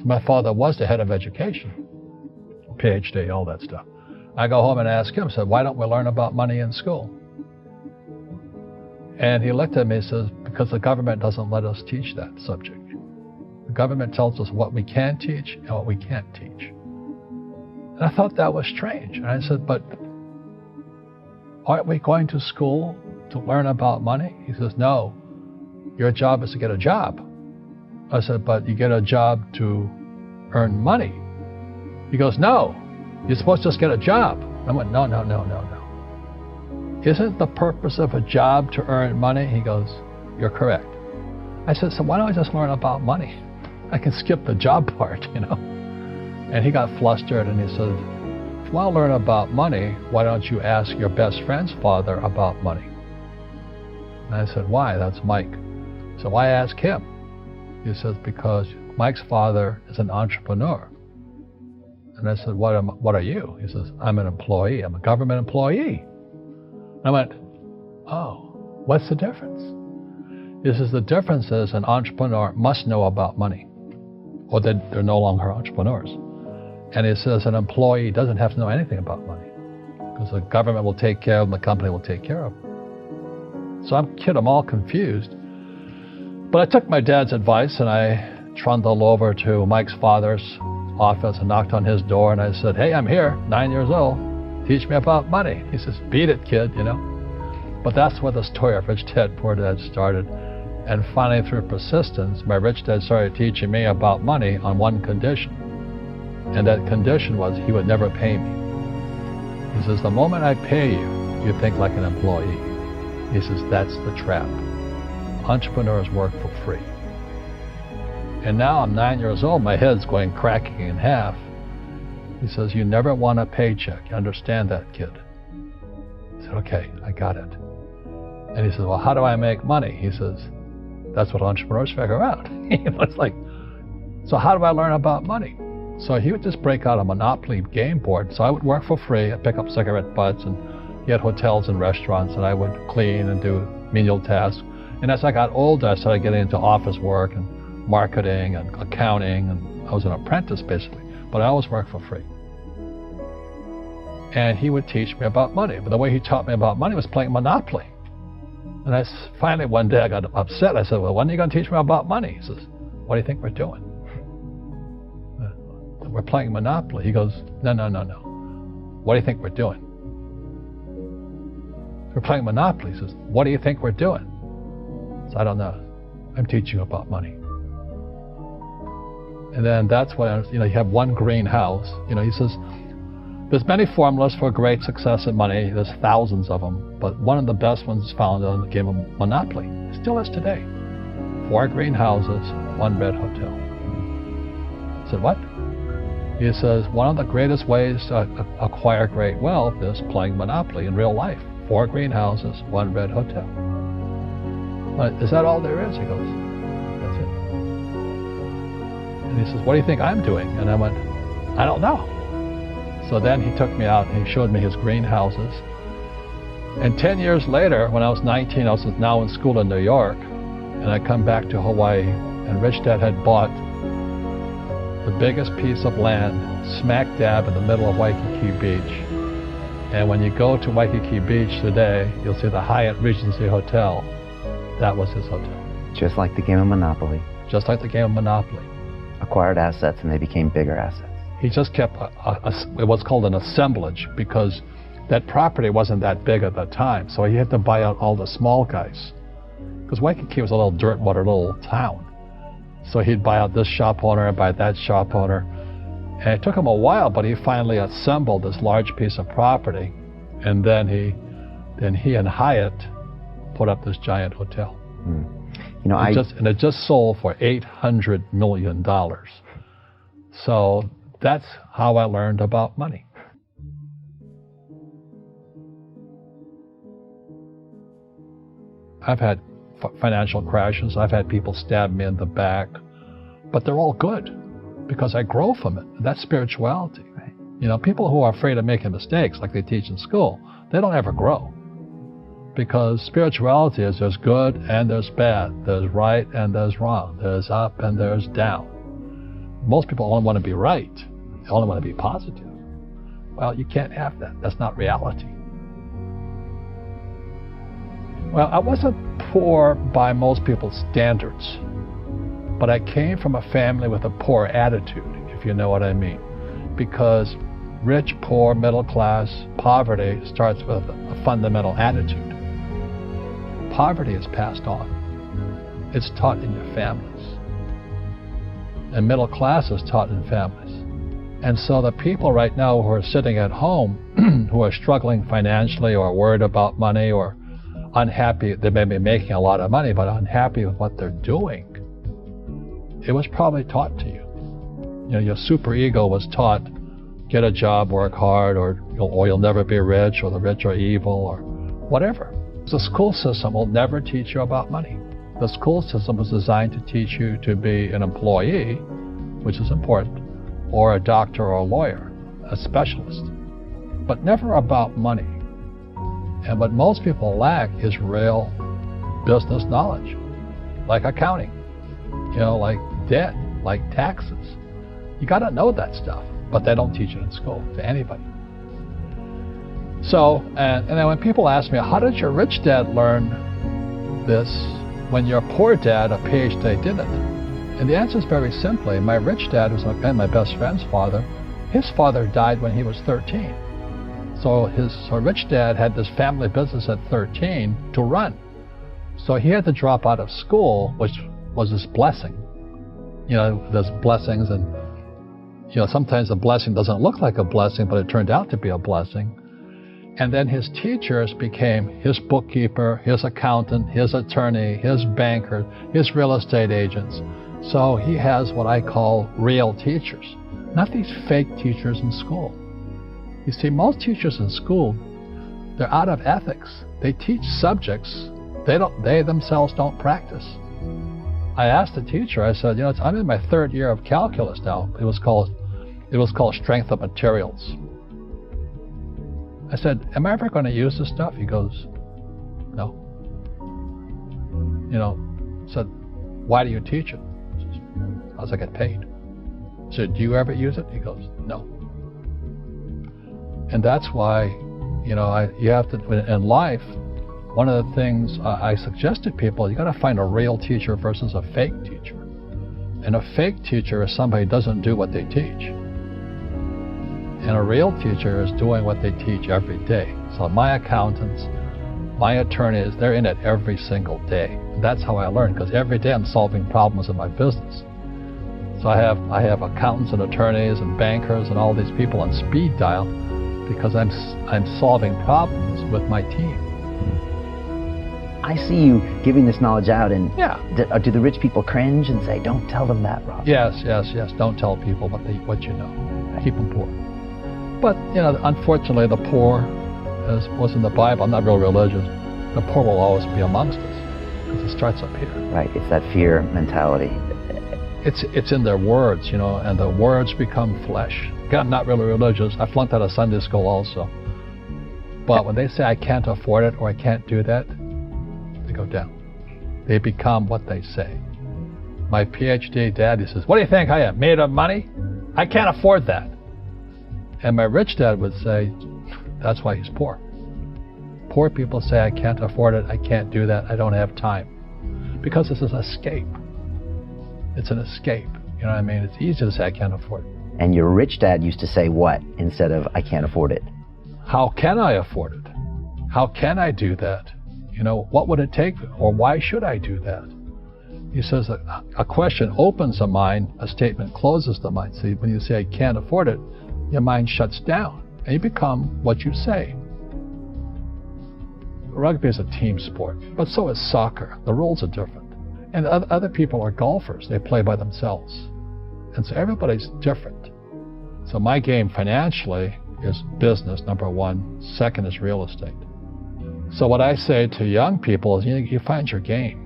My father was the head of education, PhD, all that stuff. I go home and ask him, said, why don't we learn about money in school? And he looked at me and says, because the government doesn't let us teach that subject. The government tells us what we can teach and what we can't teach. And I thought that was strange. And I said, but aren't we going to school to learn about money? He says, no, your job is to get a job. I said, but you get a job to earn money. He goes, no, you're supposed to just get a job. I went, no. Isn't the purpose of a job to earn money? He goes, you're correct. I said, so why don't I just learn about money? I can skip the job part, And he got flustered and he said, if you want to learn about money, why don't you ask your best friend's father about money? And I said, why? That's Mike. So why ask him? He says, because Mike's father is an entrepreneur. And I said, what are you? He says, I'm an employee. I'm a government employee. I went, oh, what's the difference? He says, the difference is an entrepreneur must know about money, or they're no longer entrepreneurs. And he says an employee doesn't have to know anything about money, because the government will take care of them, the company will take care of them. So I'm all confused. But I took my dad's advice and I trundled over to Mike's father's office and knocked on his door and I said, hey, I'm here, 9 years old. Teach me about money. He says, beat it, kid, But that's where the story of Rich Dad, Poor Dad started. And finally, through persistence, my rich dad started teaching me about money on one condition. And that condition was he would never pay me. He says, the moment I pay you, you think like an employee. He says, that's the trap. Entrepreneurs work for free. And now I'm 9 years old, my head's going cracking in half. He says, you never want a paycheck. You understand that, kid? I said, okay, I got it. And he says, well, how do I make money? He says, that's what entrepreneurs figure out. It's like, so how do I learn about money? So he would just break out a Monopoly game board. So I would work for free. I'd pick up cigarette butts, and he had hotels and restaurants, and I would clean and do menial tasks. And as I got older, I started getting into office work and marketing and accounting, and I was an apprentice basically, but I always worked for free. And he would teach me about money, but the way he taught me about money was playing Monopoly. And finally one day I got upset. I said, well, when are you going to teach me about money? He says, what do you think we're doing? We're playing Monopoly. He goes, no. What do you think we're doing? We're playing Monopoly. He says, what do you think we're doing? I said, I don't know. I'm teaching you about money. And then that's when, you have one greenhouse. He says, there's many formulas for great success in money. There's thousands of them. But one of the best ones is found in the game of Monopoly. It still is today. 4 greenhouses, 1 red hotel. I said, what? He says, one of the greatest ways to acquire great wealth is playing Monopoly in real life. 4 greenhouses, 1 red hotel. But is that all there is? He goes, that's it. And he says, what do you think I'm doing? And I went, I don't know. So then he took me out and he showed me his greenhouses. And 10 years later, when I was 19, I was now in school in New York, and I come back to Hawaii, and Rich Dad had bought the biggest piece of land smack dab in the middle of Waikiki Beach. And when you go to Waikiki Beach today, you'll see the Hyatt Regency Hotel. That was his hotel. Just like the game of Monopoly. Just like the game of Monopoly. Acquired assets and they became bigger assets. He just kept what's called an assemblage, because that property wasn't that big at the time. So he had to buy out all the small guys. Because Waikiki was a little dirtwater little town. So he'd buy out this shop owner and buy that shop owner. And it took him a while, but he finally assembled this large piece of property. And then he and Hyatt put up this giant hotel. And it just sold for $800 million. So that's how I learned about money. I've had financial crashes. I've had people stab me in the back, but they're all good because I grow from it. That's spirituality. Right? People who are afraid of making mistakes, like they teach in school, they don't ever grow. because spirituality is there's good and there's bad, there's right and there's wrong, there's up and there's down. Most people only want to be right, they only want to be positive. Well, you can't have that. That's not reality. Well, I wasn't poor by most people's standards, but I came from a family with a poor attitude, if you know what I mean. Because rich, poor, middle class, poverty starts with a fundamental attitude. Poverty is passed on. It's taught in your families. And middle class is taught in families. And so the people right now who are sitting at home, who are struggling financially or worried about money or unhappy, they may be making a lot of money, but unhappy with what they're doing, it was probably taught to you. You know, your super ego was taught, get a job, work hard, or you'll never be rich, or the rich are evil, or whatever. The school system will never teach you about money. The school system was designed to teach you to be an employee, which is important, or a doctor or a lawyer, a specialist, but never about money. And what most people lack is real business knowledge, like accounting, like debt, like taxes. You got to know that stuff, but they don't teach it in school to anybody. So, and then when people ask me, how did your rich dad learn this when your poor dad, a PhD, didn't? And the answer is very simply, my rich dad, who's my best friend's father, his father died when he was 13. So rich dad had this family business at 13 to run. So he had to drop out of school, which was his blessing. There's blessings, and sometimes a blessing doesn't look like a blessing, but it turned out to be a blessing. And then his teachers became his bookkeeper, his accountant, his attorney, his banker, his real estate agents. So he has what I call real teachers, not these fake teachers in school. You see, most teachers in school, they're out of ethics. They teach subjects they themselves don't practice. I asked the teacher, I said, I'm in my third year of calculus now. It was called strength of materials. I said, am I ever going to use this stuff? He goes, no. I said, why do you teach it? He says, how's I get paid? I said, do you ever use it? He goes, no. And that's why, you have to, in life, one of the things I suggest to people, you got to find a real teacher versus a fake teacher. And a fake teacher is somebody who doesn't do what they teach. And a real teacher is doing what they teach every day. So my accountants, my attorneys, they're in it every single day. And that's how I learn, because every day I'm solving problems in my business. So I have accountants and attorneys and bankers and all these people on speed dial because I'm solving problems with my team. I see you giving this knowledge out, and yeah. Do the rich people cringe and say, don't tell them that, Rob? Yes. Don't tell people what you know. Right. Keep them poor. But, unfortunately, the poor, as was in the Bible, I'm not real religious, the poor will always be amongst us, because it starts up here. Right, it's that fear mentality. It's in their words, and the words become flesh. Again, I'm not really religious. I flunked out of Sunday school also. But when they say I can't afford it or I can't do that, they go down. They become what they say. My PhD daddy says, what do you think I am, made of money? I can't afford that. And my rich dad would say, that's why he's poor. Poor people say, I can't afford it, I can't do that, I don't have time. Because this is an escape. It's an escape. You know what I mean? It's easy to say, I can't afford it. And your rich dad used to say what instead of, I can't afford it? How can I afford it? How can I do that? What would it take, or why should I do that? He says a question opens the mind, a statement closes the mind. See, when you say, I can't afford it, your mind shuts down, and you become what you say. Rugby is a team sport, but so is soccer. The rules are different. And other people are golfers. They play by themselves. And so everybody's different. So my game financially is business, number one. Second is real estate. So what I say to young people is, you find your game.